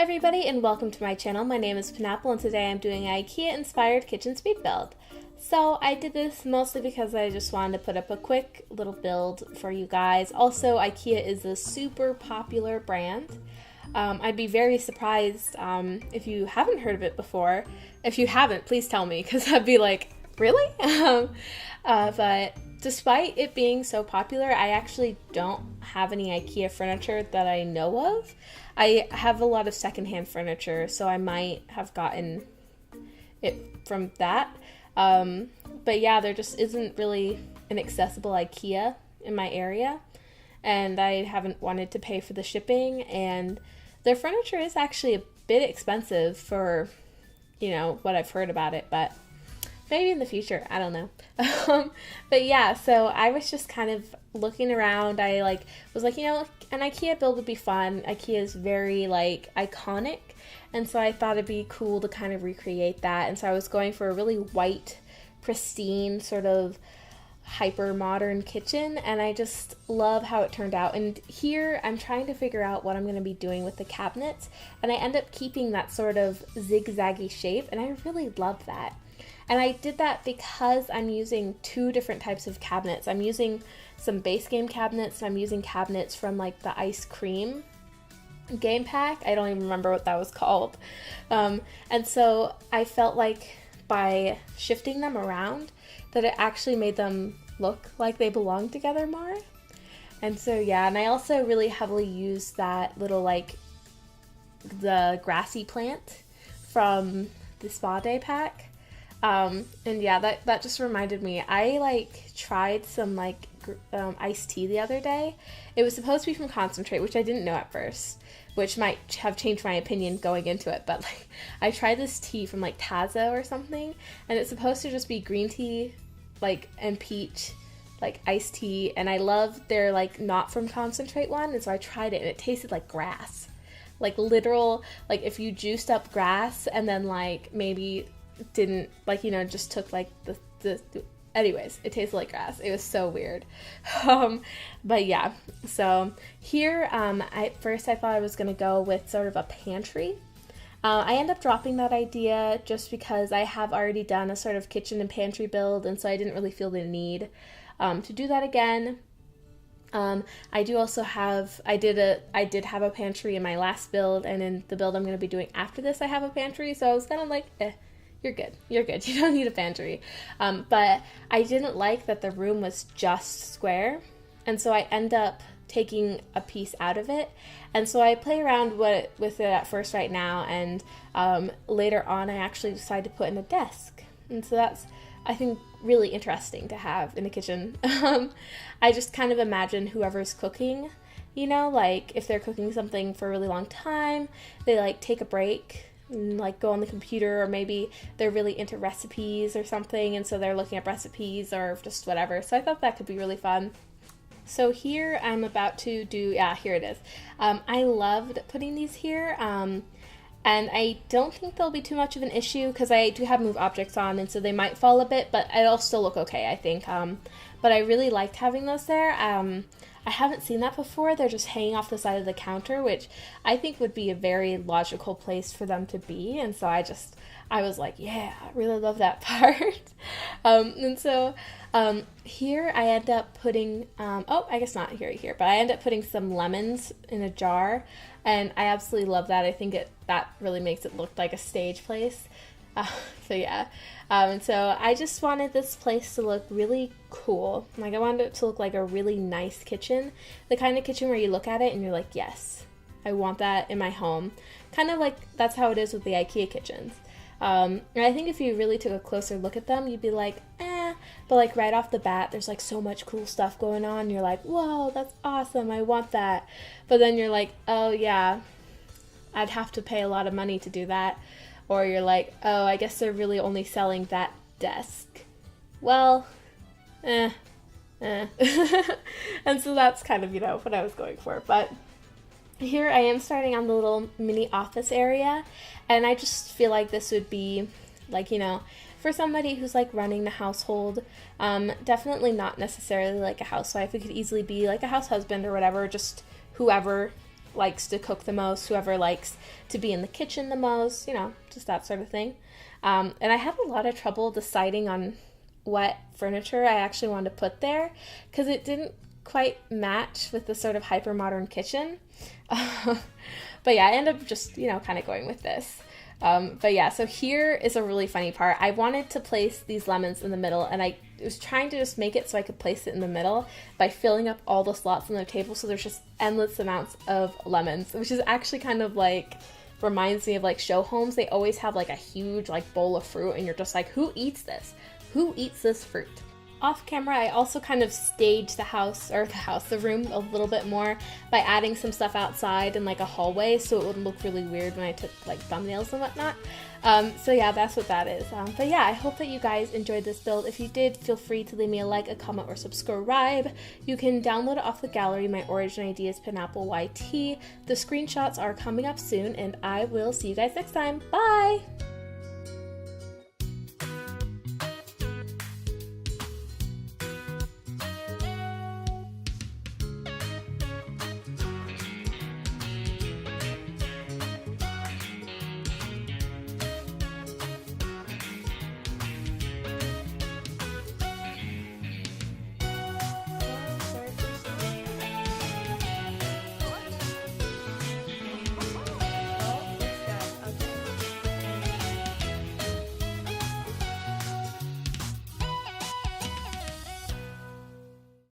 everybody, and welcome to my channel. My name is Penapple, and today I'm doing an IKEA-inspired kitchen speed build. So I did this mostly because I just wanted to put up a quick little build for you guys. Also, IKEA is a super popular brand. I'd be very surprised if you haven't heard of it before. If you haven't, please tell me, because I'd be like, really? But despite it being so popular, I actually don't have any IKEA furniture that I know of. I have a lot of secondhand furniture, so I might have gotten it from that. But yeah, there just isn't really an accessible IKEA in my area, and I haven't wanted to pay for the shipping, and their furniture is actually a bit expensive for, what I've heard about it, but maybe in the future, I don't know. But yeah, so I was just kind of looking around. I was like, an IKEA build would be fun. IKEA is very iconic, and so I thought it'd be cool to kind of recreate that. And so I was going for a really white, pristine, sort of hyper modern kitchen, and I just love how it turned out. And here I'm trying to figure out what I'm going to be doing with the cabinets, and I end up keeping that sort of zigzaggy shape, and I really love that. And I did that because I'm using two different types of cabinets. I'm using some base game cabinets, and I'm using cabinets from the ice cream game pack. I don't even remember what that was called. And so I felt like by shifting them around that it actually made them look like they belong together more. And so yeah, and I also really heavily used that little the grassy plant from the spa day pack. And yeah, that just reminded me, I tried some iced tea the other day. It was supposed to be from concentrate, which I didn't know at first, which might have changed my opinion going into it, but I tried this tea from Tazo or something, and it's supposed to just be green tea and peach iced tea, and I love their not from concentrate one, and so I tried it, and it tasted like grass, literal, if you juiced up grass and then maybe didn't just took the anyways, it tasted like grass. It was so weird. But yeah, so here at first I thought I was gonna go with sort of a pantry. I end up dropping that idea just because I have already done a sort of kitchen and pantry build, and so I didn't really feel the need to do that again. I do also have, I did have a pantry in my last build, and in the build I'm going to be doing after this I have a pantry, so I was kind of you're good, you don't need a pantry. But I didn't like that the room was just square, and so I end up taking a piece out of it, and so I play around with it at first right now, and later on I actually decided to put in a desk, and so that's, I think, really interesting to have in a kitchen. I just kind of imagine whoever's cooking, if they're cooking something for a really long time, they take a break and go on the computer, or maybe they're really into recipes or something, and so they're looking up recipes or just whatever. So I thought that could be really fun. So here I'm about to do, here it is. I loved putting these here, and I don't think they'll be too much of an issue because I do have move objects on, and so they might fall a bit, but it'll still look okay, I think. But I really liked having those there. I haven't seen that before. They're just hanging off the side of the counter, which I think would be a very logical place for them to be, and so I was like, yeah, I really love that part. And so here I end up putting, I guess not here, but I end up putting some lemons in a jar, and I absolutely love that. I think that really makes it look like a stage place. So yeah, and so I just wanted this place to look really cool. I wanted it to look like a really nice kitchen, the kind of kitchen where you look at it and you're like, yes, I want that in my home. Kind of that's how it is with the IKEA kitchens. And I think if you really took a closer look at them, you'd be like, but right off the bat, there's so much cool stuff going on. You're like, whoa, that's awesome, I want that. But then you're like, oh yeah, I'd have to pay a lot of money to do that. Or you're like, oh, I guess they're really only selling that desk. Well, And so that's kind of, what I was going for. But here I am starting on the little mini office area, and I just feel like this would be for somebody who's running the household, definitely not necessarily a housewife. It could easily be a house husband or whatever, just whoever likes to cook the most, whoever likes to be in the kitchen the most, you know, just that sort of thing. And I had a lot of trouble deciding on what furniture I actually wanted to put there because it didn't quite match with the sort of hyper modern kitchen. But yeah, I ended up just, you know, kind of going with this. But yeah, so here is a really funny part. I wanted to place these lemons in the middle, and I was trying to just make it so I could place it in the middle by filling up all the slots on the table, so there's just endless amounts of lemons, which is actually kind of like reminds me of like show homes. They always have like a huge like bowl of fruit, and you're just like, who eats this? Who eats this fruit? Off camera, I also kind of staged the room a little bit more by adding some stuff outside in like a hallway so it wouldn't look really weird when I took like thumbnails and whatnot. So yeah, that's what that is. But yeah, I hope that you guys enjoyed this build. If you did, feel free to leave me a like, a comment, or subscribe. You can download it off the gallery. My origin ID is penappleYT. The screenshots are coming up soon, and I will see you guys next time. Bye!